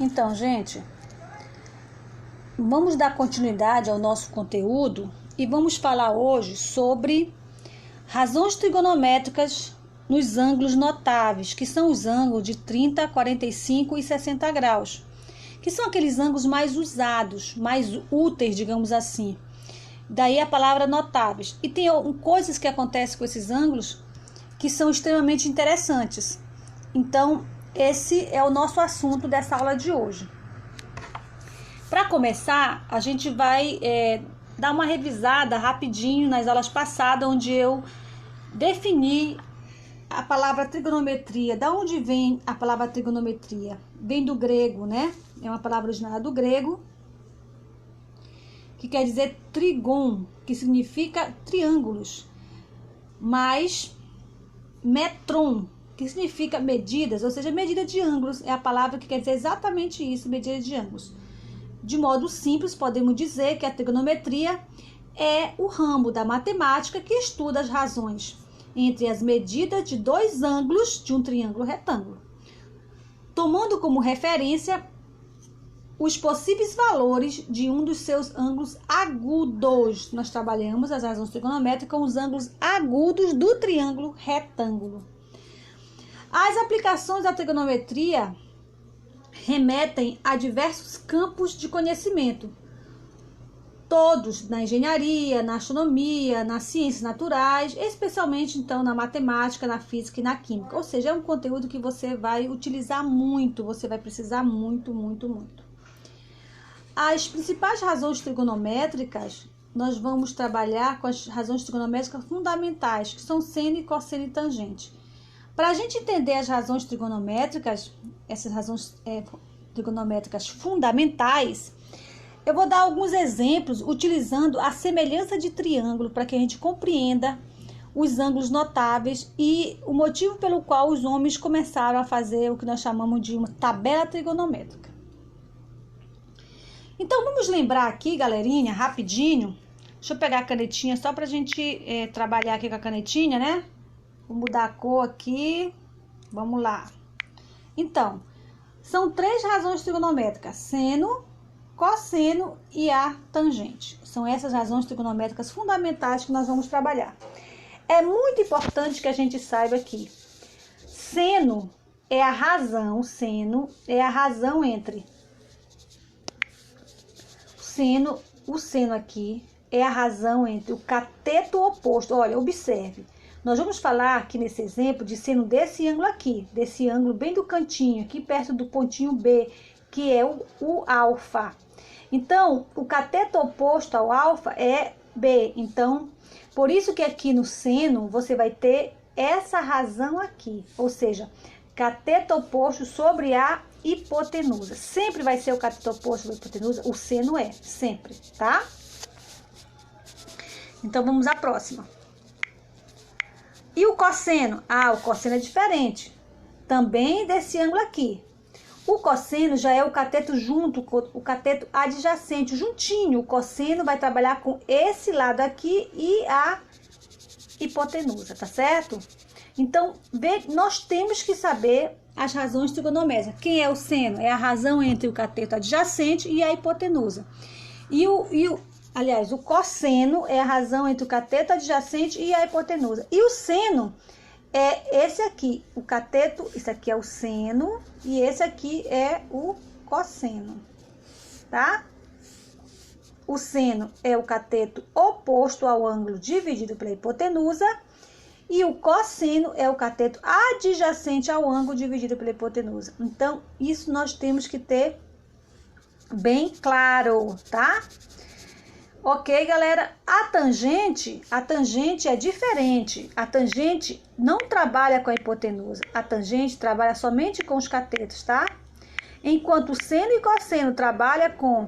Então, gente, vamos dar continuidade ao nosso conteúdo e vamos falar hoje sobre razões trigonométricas nos ângulos notáveis, que são os ângulos de 30, 45 e 60 graus, que são aqueles ângulos mais usados, mais úteis, digamos assim. Daí a palavra notáveis. E tem coisas que acontecem com esses ângulos que são extremamente interessantes. Então, esse é o nosso assunto dessa aula de hoje. Para começar, a gente vai dar uma revisada rapidinho nas aulas passadas, onde eu defini a palavra trigonometria. Da onde vem a palavra trigonometria? Vem do grego, né? É uma palavra originária do grego, que quer dizer trigon, que significa triângulos, mais metron, que significa medidas, ou seja, medida de ângulos, é a palavra que quer dizer exatamente isso, medida de ângulos. De modo simples, podemos dizer que a trigonometria é o ramo da matemática que estuda as razões entre as medidas de dois ângulos de um triângulo retângulo, tomando como referência os possíveis valores de um dos seus ângulos agudos. Nós trabalhamos as razões trigonométricas com os ângulos agudos do triângulo retângulo. As aplicações da trigonometria remetem a diversos campos de conhecimento, todos na engenharia, na astronomia, nas ciências naturais, especialmente então na matemática, na física e na química. Ou seja, é um conteúdo que você vai utilizar muito, você vai precisar muito. As principais razões trigonométricas, nós vamos trabalhar com as razões trigonométricas fundamentais, que são seno e cosseno e tangente. Para a gente entender as razões trigonométricas, essas razões trigonométricas fundamentais, eu vou dar alguns exemplos utilizando a semelhança de triângulo para que a gente compreenda os ângulos notáveis e o motivo pelo qual os homens começaram a fazer o que nós chamamos de uma tabela trigonométrica. Então, vamos lembrar aqui, galerinha, rapidinho. Deixa eu pegar a canetinha só para a gente trabalhar aqui com a canetinha, né? Vou mudar a cor aqui. Vamos lá. Então, são três razões trigonométricas: seno, cosseno e a tangente. São essas razões trigonométricas fundamentais que nós vamos trabalhar. É muito importante que a gente saiba que seno é a razão entre o seno aqui é a razão entre o cateto oposto. Olha, observe. Nós vamos falar aqui nesse exemplo de seno desse ângulo aqui, desse ângulo bem do cantinho, aqui perto do pontinho B, que é o alfa. Então, o cateto oposto ao alfa é B. Então, por isso que aqui no seno você vai ter essa razão aqui, ou seja, cateto oposto sobre a hipotenusa. Sempre vai ser o cateto oposto sobre a hipotenusa, o seno é, sempre, tá? Então, vamos à próxima. E o cosseno? Ah, o cosseno é diferente. Também desse ângulo aqui. O cosseno já é o cateto junto com o cateto adjacente, juntinho. O cosseno vai trabalhar com esse lado aqui e a hipotenusa, tá certo? Então, nós temos que saber as razões trigonométricas. Quem é o seno? É a razão entre o cateto adjacente e a hipotenusa. Aliás, o cosseno é a razão entre o cateto adjacente e a hipotenusa. E o seno é esse aqui, o cateto, esse aqui é o seno e esse aqui é o cosseno, tá? O seno é o cateto oposto ao ângulo dividido pela hipotenusa e o cosseno é o cateto adjacente ao ângulo dividido pela hipotenusa. Então, isso nós temos que ter bem claro, tá? Ok, galera? A tangente é diferente. A tangente não trabalha com a hipotenusa. A tangente trabalha somente com os catetos, tá? Enquanto o seno e cosseno trabalham com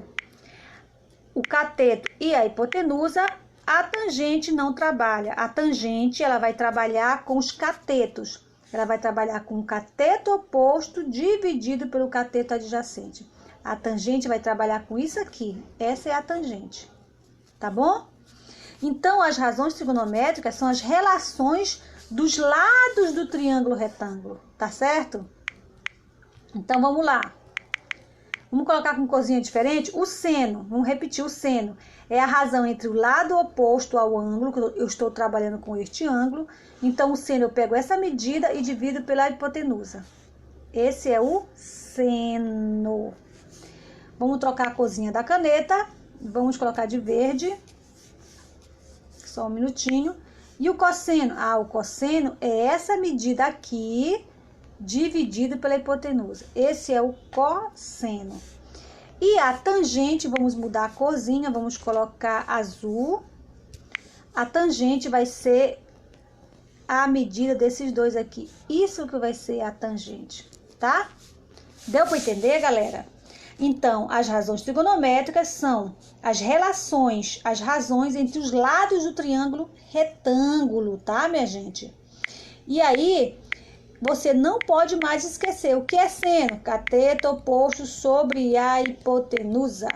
o cateto e a hipotenusa, a tangente não trabalha. A tangente, ela vai trabalhar com os catetos. Ela vai trabalhar com o cateto oposto dividido pelo cateto adjacente. A tangente vai trabalhar com isso aqui. Essa é a tangente. Tá bom? Então, as razões trigonométricas são as relações dos lados do triângulo retângulo, tá certo? Então, vamos lá. Vamos colocar com corzinha diferente? O seno, vamos repetir, o seno é a razão entre o lado oposto ao ângulo, que eu estou trabalhando com este ângulo. Então, o seno eu pego essa medida e divido pela hipotenusa. Esse é o seno. Vamos trocar a corzinha da caneta, vamos colocar de verde. Só um minutinho. E o cosseno? O cosseno é essa medida aqui, dividido pela hipotenusa. Esse é o cosseno. E a tangente, vamos mudar a corzinha, vamos colocar azul. A tangente vai ser a medida desses dois aqui. Isso que vai ser a tangente, tá? Deu para entender, galera? Então, as razões trigonométricas são as razões entre os lados do triângulo retângulo, tá, minha gente? E aí, você não pode mais esquecer o que é seno, cateto oposto sobre a hipotenusa.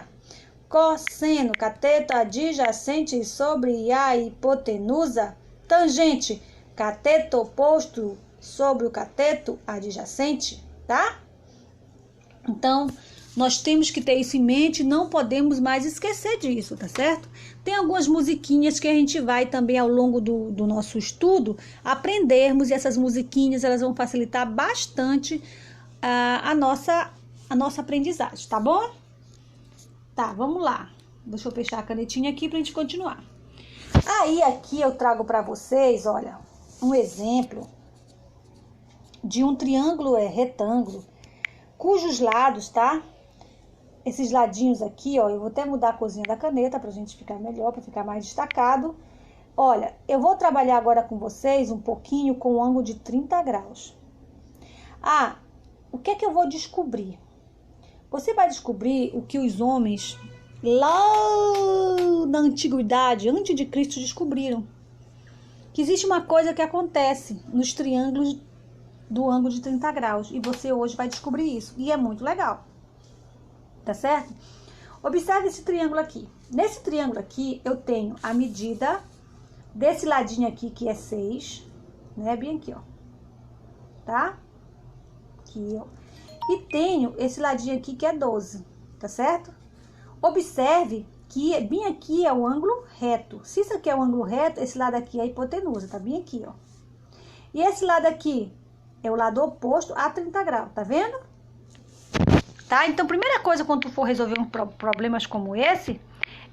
Cosseno, cateto adjacente sobre a hipotenusa. Tangente, cateto oposto sobre o cateto adjacente, tá? Então, nós temos que ter isso em mente, não podemos mais esquecer disso, tá certo? Tem algumas musiquinhas que a gente vai também ao longo do nosso estudo aprendermos, e essas musiquinhas elas vão facilitar bastante a nossa aprendizagem, tá bom? Tá, vamos lá. Deixa eu fechar a canetinha aqui pra gente continuar. Aí aqui eu trago para vocês, olha, um exemplo de um triângulo retângulo, cujos lados, tá? Esses ladinhos aqui, ó, eu vou até mudar a corzinha da caneta pra gente ficar melhor, pra ficar mais destacado. Olha, eu vou trabalhar agora com vocês um pouquinho com o ângulo de 30 graus. O que é que eu vou descobrir? Você vai descobrir o que os homens lá na antiguidade, antes de Cristo, descobriram. Que existe uma coisa que acontece nos triângulos do ângulo de 30 graus. E você hoje vai descobrir isso. E é muito legal. Tá certo? Observe esse triângulo aqui. Nesse triângulo aqui, eu tenho a medida desse ladinho aqui, que é 6, né? Bem aqui, ó. Tá? Aqui, ó. E tenho esse ladinho aqui, que é 12, tá certo? Observe que bem aqui é o ângulo reto. Se isso aqui é o ângulo reto, esse lado aqui é a hipotenusa, tá bem aqui, ó. E esse lado aqui é o lado oposto a 30 graus, tá vendo? Tá? Então, primeira coisa quando tu for resolver problemas como esse,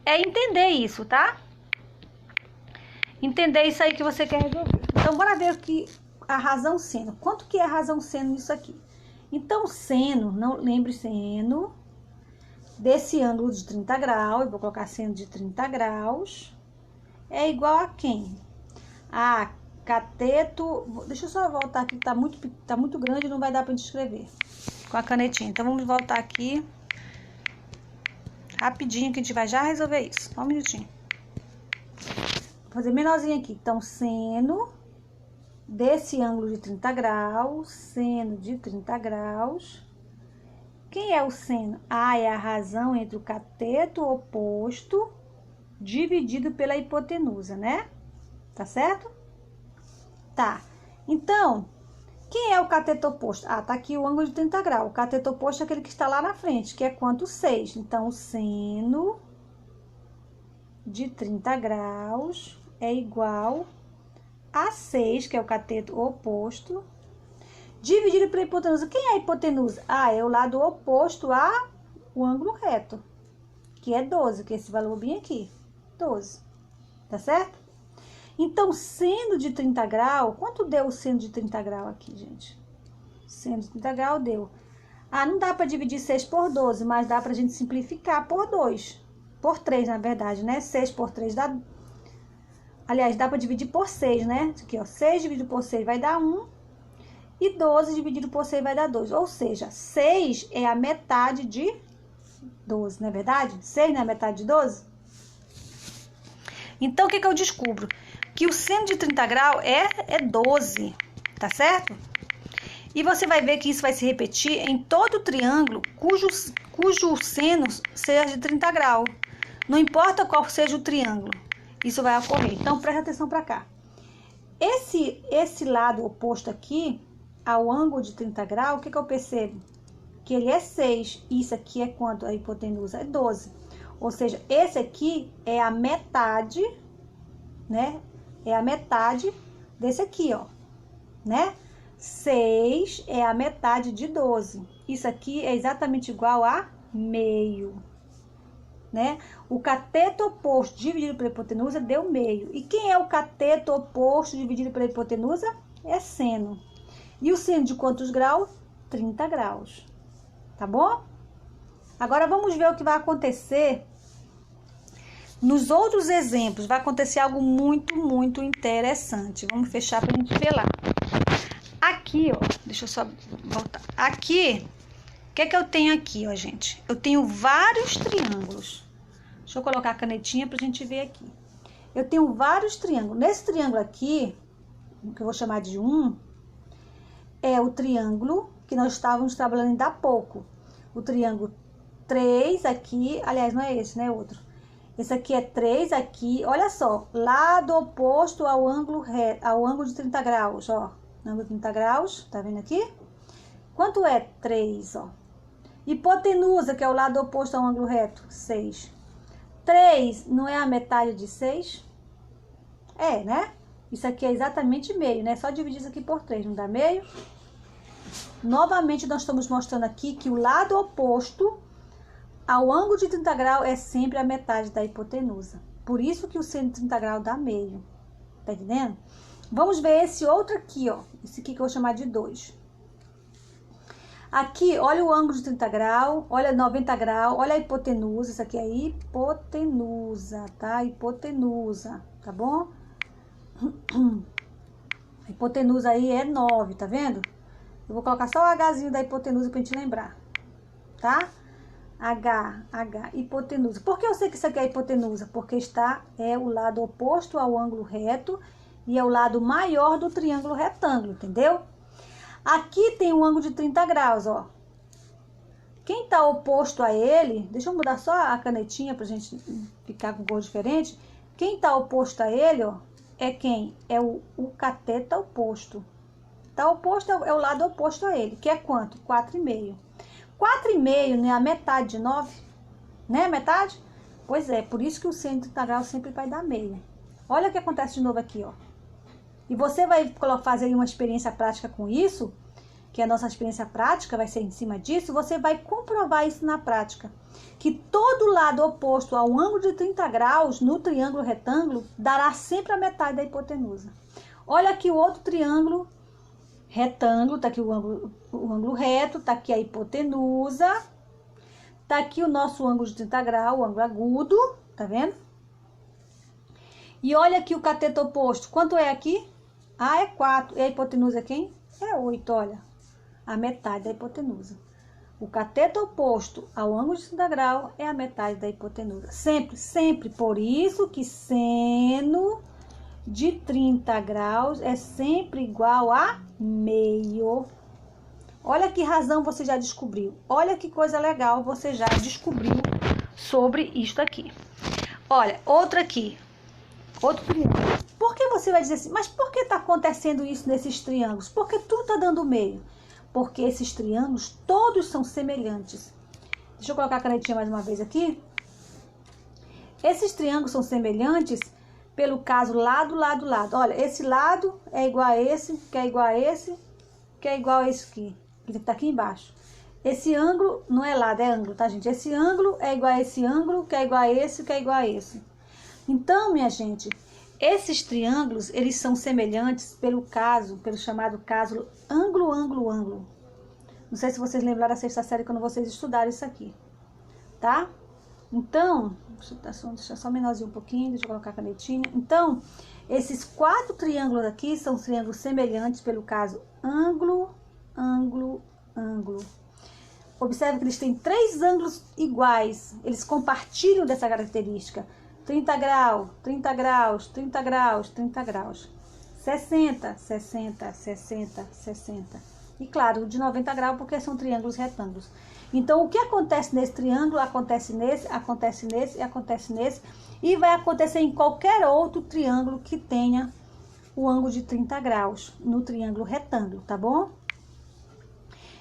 é entender isso, tá? Entender isso aí que você quer resolver. Então, bora ver aqui a razão seno. Quanto que é a razão seno nisso aqui? Então, seno, não lembre seno desse ângulo de 30 graus, eu vou colocar seno de 30 graus, é igual a quem? A cateto, deixa eu só voltar aqui, que tá muito grande e não vai dar pra gente escrever com a canetinha. Então, vamos voltar aqui rapidinho, que a gente vai já resolver isso. Só um minutinho. Vou fazer menorzinho aqui. Então, seno desse ângulo de 30 graus, seno de 30 graus. Quem é o seno? É a razão entre o cateto oposto dividido pela hipotenusa, né? Tá certo? Tá. Então, quem é o cateto oposto? Tá aqui o ângulo de 30 graus. O cateto oposto é aquele que está lá na frente, que é quanto? 6. Então, o seno de 30 graus é igual a 6, que é o cateto oposto, dividido pela hipotenusa. Quem é a hipotenusa? É o lado oposto ao ângulo reto, que é 12, que é esse valor bem aqui, 12. Tá certo? Então, seno de 30 graus, quanto deu o seno de 30 graus aqui, gente? Seno de 30 graus deu. Não dá para dividir 6 por 12, mas dá pra gente simplificar por 2. Por 3, na verdade, né? 6 por 3 dá... Aliás, dá para dividir por 6, né? Aqui, ó. 6 dividido por 6 vai dar 1. E 12 dividido por 6 vai dar 2. Ou seja, 6 é a metade de 12, não é verdade? 6 não é a metade de 12? Então, o que eu descubro? Que o seno de 30 graus é 12, tá certo? E você vai ver que isso vai se repetir em todo o triângulo cujo seno seja de 30 graus. Não importa qual seja o triângulo, isso vai ocorrer. Então, presta atenção para cá. Esse lado oposto aqui, ao ângulo de 30 graus, o que eu percebo? que ele é 6. Isso aqui é quanto? A hipotenusa é 12. Ou seja, esse aqui é a metade, né? É a metade desse aqui, ó, né? 6 é a metade de 12. Isso aqui é exatamente igual a meio, né? O cateto oposto dividido pela hipotenusa deu meio. E quem é o cateto oposto dividido pela hipotenusa? É seno. E o seno de quantos graus? 30 graus. Tá bom? Agora vamos ver o que vai acontecer nos outros exemplos. Vai acontecer algo muito, muito interessante. Vamos fechar para a gente ver lá. Aqui, ó, deixa eu só voltar. Aqui, o que é que eu tenho aqui, ó, gente? Eu tenho vários triângulos. Deixa eu colocar a canetinha pra gente ver aqui. Eu tenho vários triângulos. Nesse triângulo aqui, que eu vou chamar de 1, é o triângulo que nós estávamos trabalhando ainda há pouco. O triângulo 3 aqui, aliás, não é esse, né? Outro. Esse aqui é 3 aqui. Olha só, lado oposto ao ângulo reto, ao ângulo de 30 graus, ó. Ângulo de 30 graus, tá vendo aqui? Quanto é 3, ó? Hipotenusa, que é o lado oposto ao ângulo reto, 6. 3 não é a metade de 6? É, né? Isso aqui é exatamente meio, né? Só dividir isso aqui por 3, não dá meio? Novamente, nós estamos mostrando aqui que o lado oposto ao ângulo de 30 graus é sempre a metade da hipotenusa. Por isso que o seno de 30 graus dá meio. Tá entendendo? Vamos ver esse outro aqui, ó. Esse aqui que eu vou chamar de 2. Aqui, olha o ângulo de 30 graus, olha 90 graus, olha a hipotenusa. Isso aqui é hipotenusa, tá? Hipotenusa, tá bom? A hipotenusa aí é 9, tá vendo? Eu vou colocar só o Hzinho da hipotenusa pra gente lembrar, tá? H, hipotenusa. Por que eu sei que isso aqui é hipotenusa? Porque é o lado oposto ao ângulo reto e é o lado maior do triângulo retângulo, entendeu? Aqui tem um ângulo de 30 graus, ó. Quem tá oposto a ele, deixa eu mudar só a canetinha pra gente ficar com cor diferente. Quem tá oposto a ele, ó, é quem? É o cateto oposto. Tá oposto, é o lado oposto a ele, que é quanto? 4,5. 4,5 não é a metade de 9? Né, metade? Pois é, por isso que o seno de 30 graus sempre vai dar meio. Olha o que acontece de novo aqui, ó. E você vai fazer uma experiência prática com isso, que a nossa experiência prática vai ser em cima disso, você vai comprovar isso na prática. Que todo lado oposto ao ângulo de 30 graus no triângulo retângulo dará sempre a metade da hipotenusa. Olha aqui o outro triângulo retângulo, tá aqui o ângulo reto, tá aqui a hipotenusa, tá aqui o nosso ângulo de 30 graus, o ângulo agudo, tá vendo? E olha aqui o cateto oposto, quanto é aqui? Ah, é 4, e a hipotenusa é quem? É 8, olha, a metade da hipotenusa. O cateto oposto ao ângulo de 30 graus é a metade da hipotenusa, sempre, sempre, por isso que seno de 30 graus é sempre igual a meio. Olha que razão você já descobriu. Olha que coisa legal você já descobriu sobre isto aqui. Olha, outro aqui. Outro triângulo. Por que você vai dizer assim, mas por que está acontecendo isso nesses triângulos? Porque tudo está dando meio. Porque esses triângulos todos são semelhantes. Deixa eu colocar a canetinha mais uma vez aqui. Esses triângulos são semelhantes pelo caso lado, lado, lado. Olha, esse lado é igual a esse, que é igual a esse, que é igual a esse aqui, que tá aqui embaixo. Esse ângulo não é lado, é ângulo, tá, gente? Esse ângulo é igual a esse ângulo, que é igual a esse, que é igual a esse. Então, minha gente, esses triângulos, eles são semelhantes pelo chamado caso ângulo, ângulo, ângulo. Não sei se vocês lembraram da sexta série quando vocês estudaram isso aqui, tá? Então, deixa só menorzinho um pouquinho, deixa eu colocar a canetinha. Então, esses 4 triângulos aqui são triângulos semelhantes pelo caso ângulo, ângulo, ângulo. Observe que eles têm 3 ângulos iguais, eles compartilham dessa característica. 30 graus, 30 graus, 30 graus, 30 graus. 60, 60, 60, 60. E claro, de 90 graus, porque são triângulos retângulos. Então, o que acontece nesse triângulo, acontece nesse, acontece nesse e acontece nesse. E vai acontecer em qualquer outro triângulo que tenha o ângulo de 30 graus, no triângulo retângulo, tá bom?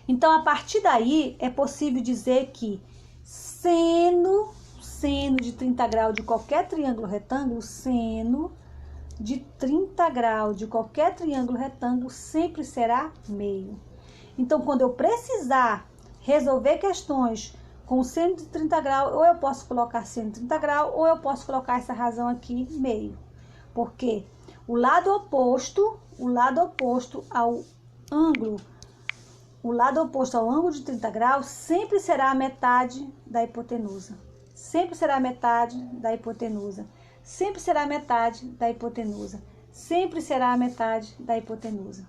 Então, a partir daí, é possível dizer que seno de 30 graus de qualquer triângulo retângulo, seno de 30 graus de qualquer triângulo retângulo sempre será meio. Então, quando eu precisar resolver questões com seno de 30 graus, ou eu posso colocar seno de 30 graus, ou eu posso colocar essa razão aqui meio. Porque o lado oposto ao ângulo de 30 graus sempre será a metade da hipotenusa. Sempre será a metade da hipotenusa. Sempre será a metade da hipotenusa. Sempre será a metade da hipotenusa.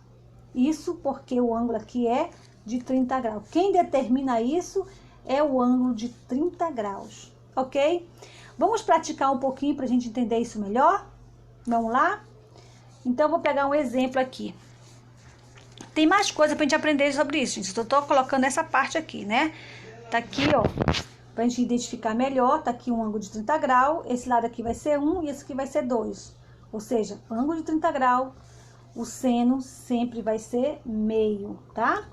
Isso porque o ângulo aqui é de 30 graus. Quem determina isso é o ângulo de 30 graus, ok? Vamos praticar um pouquinho para a gente entender isso melhor? Vamos lá? Então, eu vou pegar um exemplo aqui. Tem mais coisa pra gente aprender sobre isso, gente. Eu tô colocando essa parte aqui, né? Tá aqui, ó, pra gente identificar melhor. Tá aqui um ângulo de 30 graus. Esse lado aqui vai ser 1 e esse aqui vai ser 2. Ou seja, ângulo de 30 graus, o seno sempre vai ser meio, tá?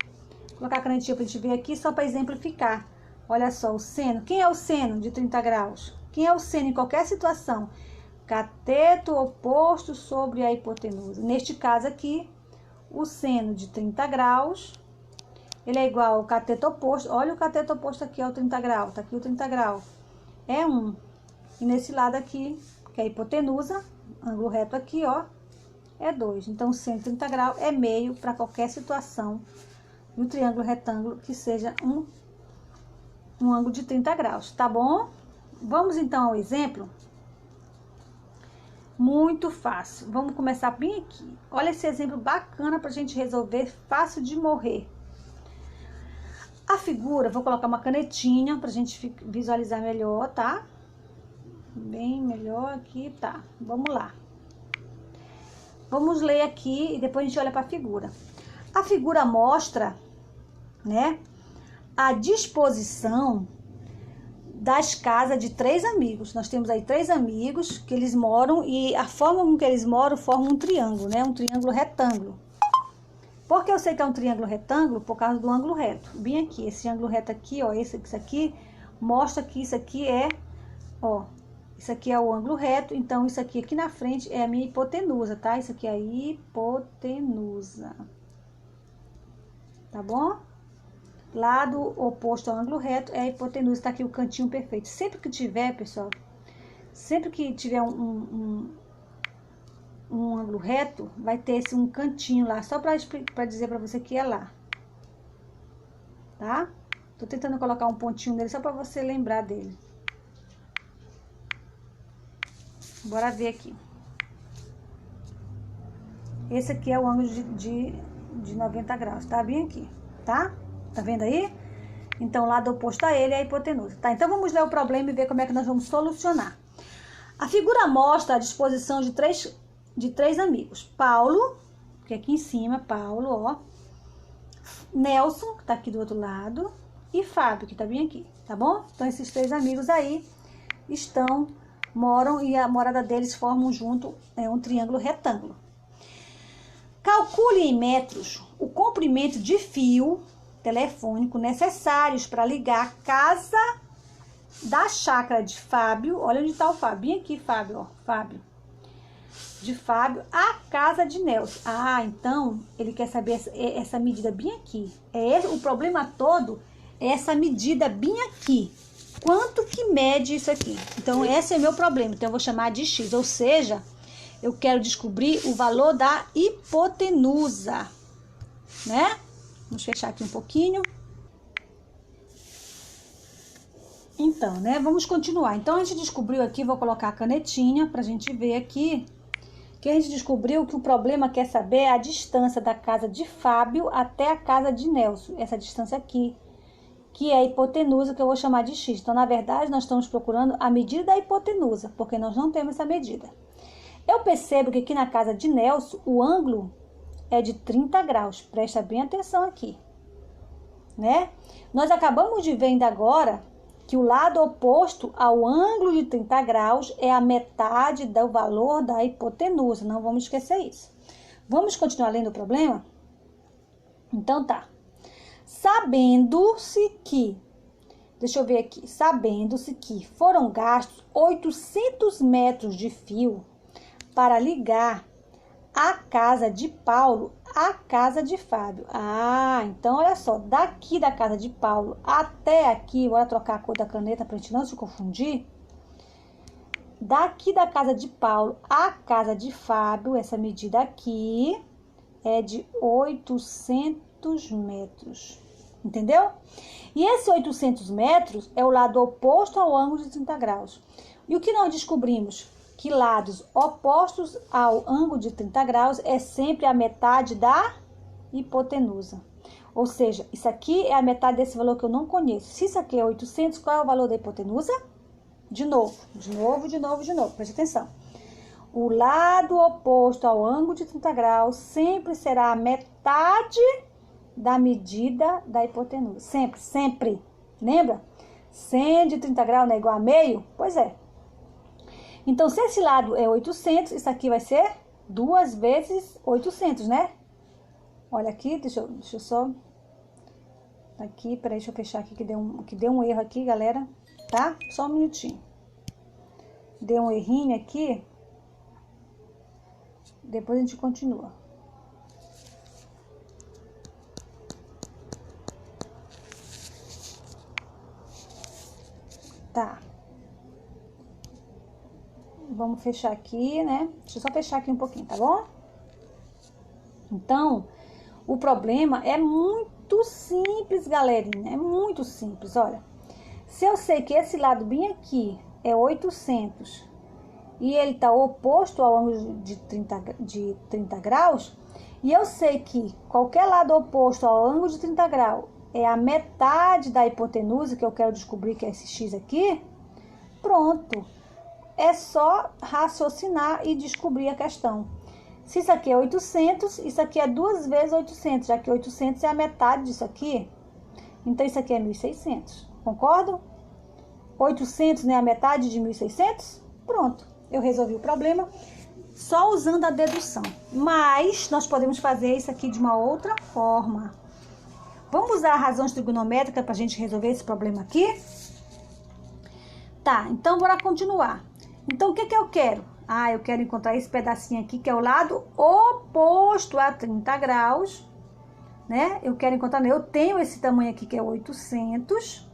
Vou colocar a canetinha pra gente ver aqui, só pra exemplificar. Olha só, o seno. Quem é o seno de 30 graus? Quem é o seno em qualquer situação? Cateto oposto sobre a hipotenusa. Neste caso aqui, o seno de 30 graus, ele é igual ao cateto oposto. Olha o cateto oposto aqui, é o 30 graus. Tá aqui o 30 graus. É 1. E nesse lado aqui, que é a hipotenusa, ângulo reto aqui, ó, é 2. Então, o seno de 30 graus é meio para qualquer situação do triângulo retângulo que seja um ângulo de 30 graus, tá bom? Vamos então ao exemplo. Muito fácil. Vamos começar bem aqui. Olha esse exemplo bacana pra gente resolver, fácil de morrer. A figura, vou colocar uma canetinha pra gente visualizar melhor, tá? Bem melhor aqui, tá. Vamos lá. Vamos ler aqui e depois a gente olha pra figura. A figura mostra, né, a disposição das casas de 3 amigos. Nós temos aí 3 amigos que eles moram e a forma com que eles moram forma um triângulo, né? Um triângulo retângulo. Por que eu sei que é um triângulo retângulo? Por causa do ângulo reto. Bem aqui, esse ângulo reto aqui, ó, isso aqui mostra que isso aqui é, ó, isso aqui é o ângulo reto, então isso aqui na frente é a minha hipotenusa, tá? Isso aqui é a hipotenusa. Tá bom? Lado oposto ao ângulo reto é a hipotenusa, tá aqui o cantinho perfeito. Sempre que tiver, pessoal, sempre que tiver um ângulo reto, vai ter um cantinho lá, só pra dizer pra você que é lá. Tá? Tô tentando colocar um pontinho nele só pra você lembrar dele. Bora ver aqui. Esse aqui é o ângulo de 90 graus, tá? Bem aqui, tá? Tá vendo aí? Então, o lado oposto a ele é a hipotenusa. Tá, então vamos ler o problema e ver como é que nós vamos solucionar. A figura mostra a disposição de três amigos. Paulo, que é aqui em cima, Paulo, ó. Nelson, que tá aqui do outro lado. E Fábio, que tá bem aqui, tá bom? Então, esses 3 amigos aí moram e a morada deles formam junto um triângulo retângulo. Calcule em metros o comprimento de fio telefônico necessários para ligar a casa da chácara de Fábio. Olha onde está o Fábio. Bem aqui, Fábio, ó. Fábio. De Fábio à casa de Nelson. Ah, então ele quer saber essa medida bem aqui. O problema todo é essa medida bem aqui. Quanto que mede isso aqui? Então, esse é o meu problema. Então, eu vou chamar de X. Ou seja, eu quero descobrir o valor da hipotenusa, né? Vamos fechar aqui um pouquinho. Então, né? Vamos continuar. Então, a gente descobriu aqui, vou colocar a canetinha pra gente ver aqui, que a gente descobriu que o problema quer saber a distância da casa de Fábio até a casa de Nelson. Essa distância aqui, que é a hipotenusa, que eu vou chamar de X. Então, na verdade, nós estamos procurando a medida da hipotenusa, porque nós não temos essa medida. Eu percebo que aqui na casa de Nelson, o ângulo é de 30 graus. Presta bem atenção aqui, né? Nós acabamos de ver ainda agora que o lado oposto ao ângulo de 30 graus é a metade do valor da hipotenusa. Não vamos esquecer isso. Vamos continuar lendo o problema? Então tá. Sabendo-se que, deixa eu ver aqui, sabendo-se que foram gastos 800 metros de fio para ligar a casa de Paulo à casa de Fábio. Ah, então olha só, daqui da casa de Paulo até aqui, bora trocar a cor da caneta para a gente não se confundir. Daqui da casa de Paulo à casa de Fábio, essa medida aqui é de 800 metros. Entendeu? E esse 800 metros é o lado oposto ao ângulo de 30 graus. E o que nós descobrimos? Que lados opostos ao ângulo de 30 graus é sempre a metade da hipotenusa. Ou seja, isso aqui é a metade desse valor que eu não conheço. Se isso aqui é 800, qual é o valor da hipotenusa? De novo. Preste atenção. O lado oposto ao ângulo de 30 graus sempre será a metade da medida da hipotenusa. Sempre. Lembra? 100 de 30 graus não é igual a meio? Pois é. Então, se esse lado é 800, isso aqui vai ser 2 vezes 800, né? Olha aqui, deixa eu só... Aqui, peraí, deixa eu fechar aqui que deu um erro aqui, galera. Tá? Só um minutinho. Deu um errinho aqui. Depois a gente continua. Tá. Vamos fechar aqui, né? Deixa eu só fechar aqui um pouquinho, tá bom? Então, o problema é muito simples, galerinha. É muito simples, olha. Se eu sei que esse lado bem aqui é 800 e ele tá oposto ao ângulo de 30 graus, e eu sei que qualquer lado oposto ao ângulo de 30 graus é a metade da hipotenusa, que eu quero descobrir que é esse x aqui, pronto. É só raciocinar e descobrir a questão. Se isso aqui é 800, isso aqui é 2 vezes 800, já que 800 é a metade disso aqui. Então, isso aqui é 1.600. Concordam? 800 não é a metade de 1.600? Pronto, eu resolvi o problema só usando a dedução. Mas, nós podemos fazer isso aqui de uma outra forma. Vamos usar a razão trigonométrica para a gente resolver esse problema aqui? Tá, então bora continuar. Então, o que eu quero? Ah, eu quero encontrar esse pedacinho aqui, que é o lado oposto a 30 graus, né? Eu quero encontrar, eu tenho esse tamanho aqui, que é 800,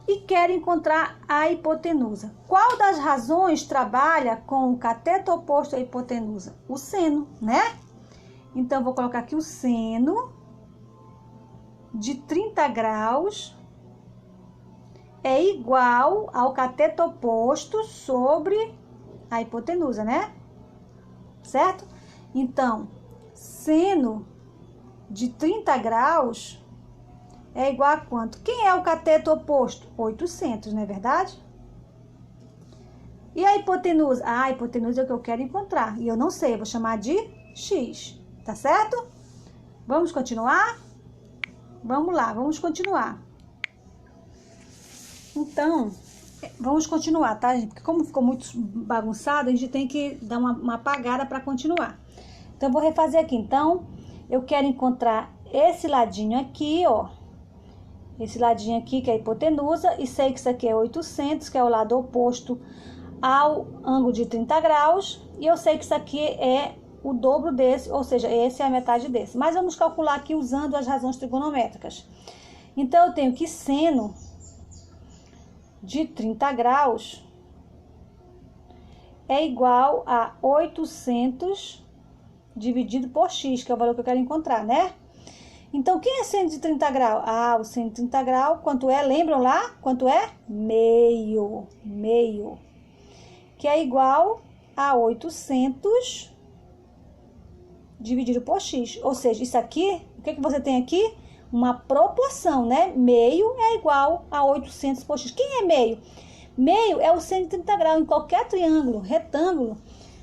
e quero encontrar a hipotenusa. Qual das razões trabalha com o cateto oposto à hipotenusa? O seno, né? Então, eu vou colocar aqui o seno de 30 graus é igual ao cateto oposto sobre a hipotenusa, né? Certo? Então, seno de 30 graus é igual a quanto? Quem é o cateto oposto? 800, não é verdade? E a hipotenusa? Ah, a hipotenusa é o que eu quero encontrar. E eu não sei, eu vou chamar de x, tá certo? Vamos continuar? Vamos lá, vamos continuar. Então, vamos continuar, tá, gente? Porque como ficou muito bagunçado, a gente tem que dar uma apagada para continuar. Então, eu vou refazer aqui. Então, eu quero encontrar esse ladinho aqui, ó. Esse ladinho aqui, que é a hipotenusa. E sei que isso aqui é 800, que é o lado oposto ao ângulo de 30 graus. E eu sei que isso aqui é o dobro desse, ou seja, esse é a metade desse. Mas vamos calcular aqui usando as razões trigonométricas. Então, eu tenho que seno de 30 graus é igual a 800 dividido por x, que é o valor que eu quero encontrar, né? Então, quem é seno de 30 graus? Ah, o seno de 30 graus, quanto é? Lembram lá? Quanto é? Meio. Que é igual a 800 dividido por x. Ou seja, isso aqui, o que você tem aqui? Uma proporção, né? Meio é igual a 800 por x. Quem é meio? Meio é o seno de 30 graus. Em qualquer triângulo, retângulo,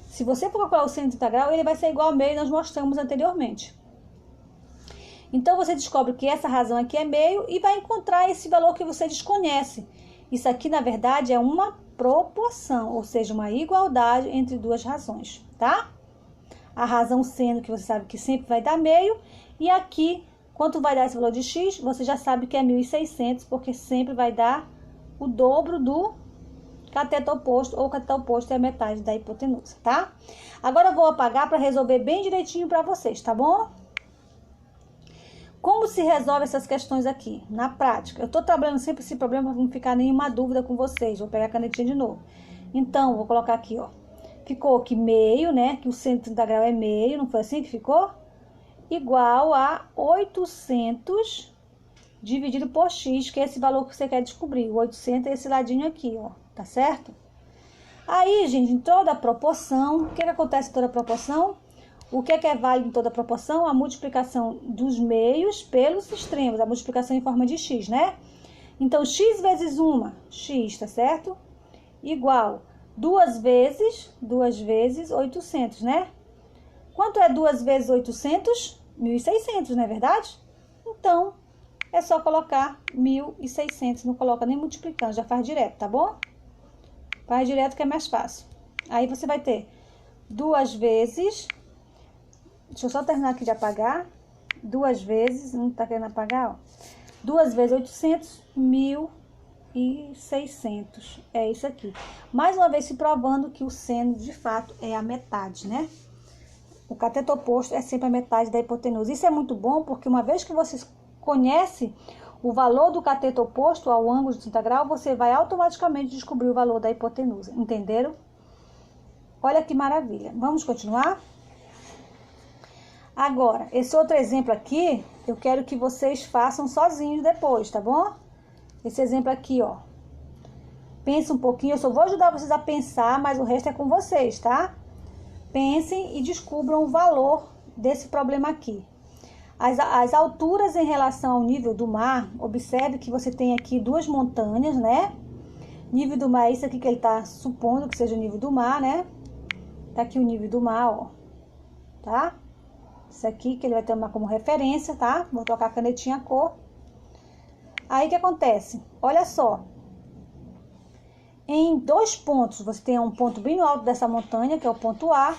se você for calcular o seno de 30 graus, ele vai ser igual a meio, nós mostramos anteriormente. Então, você descobre que essa razão aqui é meio e vai encontrar esse valor que você desconhece. Isso aqui, na verdade, é uma proporção, ou seja, uma igualdade entre duas razões, tá? A razão seno, que você sabe que sempre vai dar meio, e aqui Quanto vai dar esse valor de x? Você já sabe que é 1.600, porque sempre vai dar o dobro do cateto oposto, ou o cateto oposto é a metade da hipotenusa, tá? Agora eu vou apagar para resolver bem direitinho para vocês, tá bom? Como se resolve essas questões aqui? Na prática, eu tô trabalhando sempre esse problema para não ficar nenhuma dúvida com vocês. Vou pegar a canetinha de novo. Então, vou colocar aqui, ó. Ficou que meio, né? Que o 130 graus é meio, não foi assim que ficou? Igual a 800 dividido por x, que é esse valor que você quer descobrir. O 800 é esse ladinho aqui, ó. Tá certo? Aí, gente, em toda a proporção, o que acontece em toda a proporção? O que é válido em toda a proporção? A multiplicação dos meios pelos extremos, a multiplicação em forma de x, né? Então, x vezes 1, x, tá certo? Igual 2 vezes 800, né? Quanto é 2 vezes 800? 1.600, não é verdade? Então, é só colocar 1.600, não coloca nem multiplicando, já faz direto, tá bom? Faz direto que é mais fácil. Aí você vai ter 2 vezes... Deixa eu só terminar aqui de apagar. 2 vezes... Não tá querendo apagar, ó. 2 vezes 800, 1.600. É isso aqui. Mais uma vez se provando que o seno, de fato, é a metade, né? O cateto oposto é sempre a metade da hipotenusa. Isso é muito bom, porque uma vez que vocês conhecem o valor do cateto oposto ao ângulo de 30 graus, você vai automaticamente descobrir o valor da hipotenusa. Entenderam? Olha que maravilha. Vamos continuar? Agora, esse outro exemplo aqui, eu quero que vocês façam sozinhos depois, tá bom? Esse exemplo aqui, ó. Pensa um pouquinho, eu só vou ajudar vocês a pensar, mas o resto é com vocês, tá? Pensem e descubram o valor desse problema aqui. As alturas em relação ao nível do mar, observe que você tem aqui duas montanhas, né? Nível do mar é isso aqui que ele tá supondo que seja o nível do mar, né? Tá aqui o nível do mar, ó. Tá? Isso aqui que ele vai tomar como referência, tá? Vou tocar a canetinha a cor. Aí o que acontece? Olha só. Em 2 pontos, você tem um ponto bem no alto dessa montanha, que é o ponto A,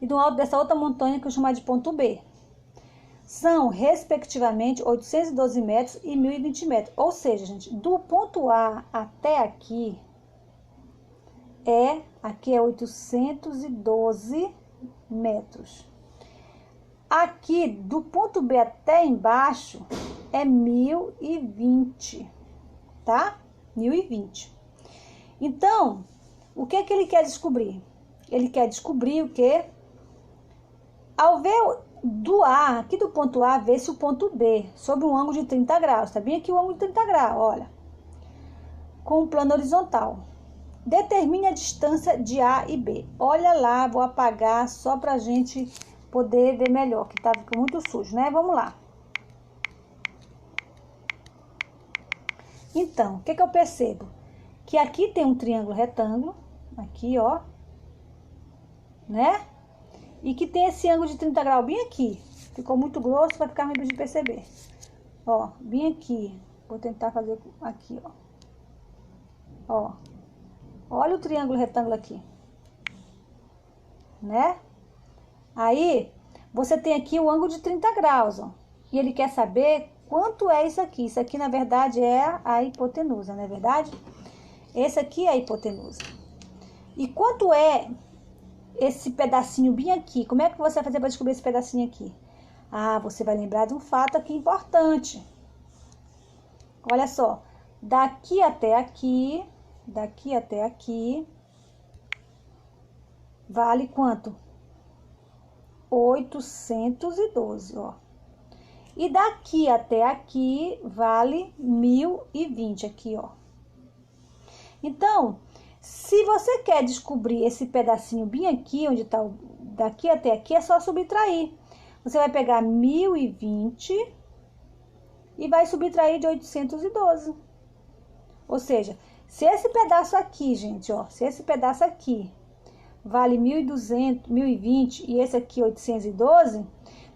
e do alto dessa outra montanha, que eu vou chamar de ponto B. São, respectivamente, 812 metros e 1.020 metros. Ou seja, gente, do ponto A até aqui é 812 metros. Aqui, do ponto B até embaixo, é 1.020, tá? 1.020. Então, o que é que ele quer descobrir? Ele quer descobrir o quê? Ao ver do A, aqui do ponto A, ver se o ponto B, sob um ângulo de 30 graus. Tá bem aqui o ângulo de 30 graus, olha. Com um plano horizontal. Determine a distância de A e B. Olha lá, vou apagar só pra gente poder ver melhor, que tá ficando muito sujo, né? Vamos lá. Então, o que eu percebo? Que aqui tem um triângulo retângulo, aqui, ó, né? E que tem esse ângulo de 30 graus bem aqui. Ficou muito grosso, vai ficar meio difícil de perceber. Ó, bem aqui. Vou tentar fazer aqui, ó. Ó. Olha o triângulo retângulo aqui. Né? Aí, você tem aqui o ângulo de 30 graus, ó. E ele quer saber quanto é isso aqui. Isso aqui, na verdade, é a hipotenusa, não é verdade? Esse aqui é a hipotenusa. E quanto é esse pedacinho bem aqui? Como é que você vai fazer para descobrir esse pedacinho aqui? Ah, você vai lembrar de um fato aqui importante. Olha só. Daqui até aqui, vale quanto? 812, ó. E daqui até aqui vale 1.020 aqui, ó. Então, se você quer descobrir esse pedacinho bem aqui, onde tá o daqui até aqui, é só subtrair. Você vai pegar 1.020 e vai subtrair de 812. Ou seja, se esse pedaço aqui, gente, ó, se esse pedaço aqui vale 1.200, 1.020 e esse aqui 812,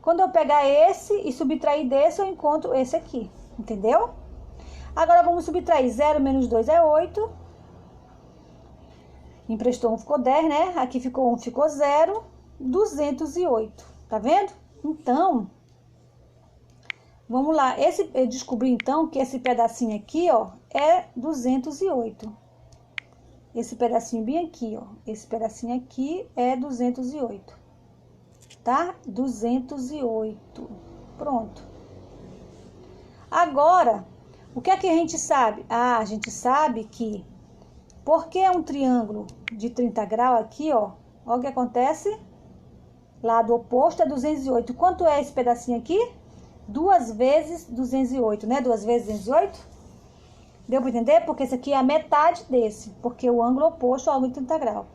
quando eu pegar esse e subtrair desse, eu encontro esse aqui, entendeu? Agora vamos subtrair 0 menos 2 é 8. Emprestou 1, ficou 10, né? Aqui ficou 1, ficou 0, 208. Tá vendo? Então, Vamos lá, eu descobri então que esse pedacinho aqui, ó, é 208. Esse pedacinho bem aqui, ó, esse pedacinho aqui é 208, tá? 208, pronto. Agora, o que é que a gente sabe? Ah, a gente sabe que, porque é um triângulo de 30 graus aqui, ó, olha o que acontece, lado oposto é 208. Quanto é esse pedacinho aqui? 2 vezes 208, né? 2 vezes 208? Deu para entender? Porque esse aqui é a metade desse, porque o ângulo oposto é o ângulo de 30 graus.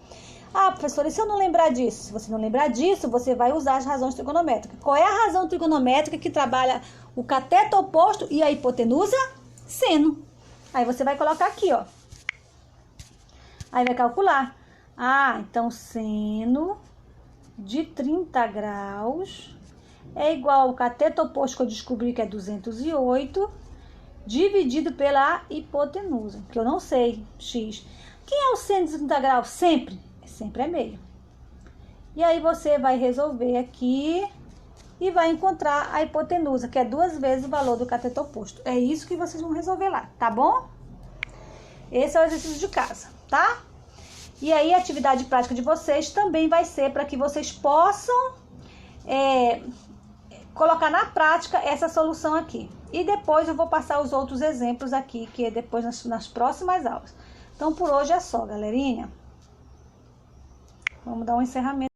Ah, professora, e se eu não lembrar disso? Se você não lembrar disso, você vai usar as razões trigonométricas. Qual é a razão trigonométrica que trabalha o cateto oposto e a hipotenusa? Seno. Aí você vai colocar aqui, ó. Aí vai calcular. Ah, então seno de 30 graus é igual ao cateto oposto que eu descobri que é 208, dividido pela hipotenusa, que eu não sei, x. Quem é o seno de 30 graus? Sempre é meio. E aí você vai resolver aqui e vai encontrar a hipotenusa, que é 2 vezes o valor do cateto oposto. É isso que vocês vão resolver lá, tá bom? Esse é o exercício de casa, tá? E aí a atividade prática de vocês também vai ser para que vocês possam colocar na prática essa solução aqui. E depois eu vou passar os outros exemplos aqui, que é depois nas próximas aulas. Então, por hoje é só, galerinha. Vamos dar um encerramento.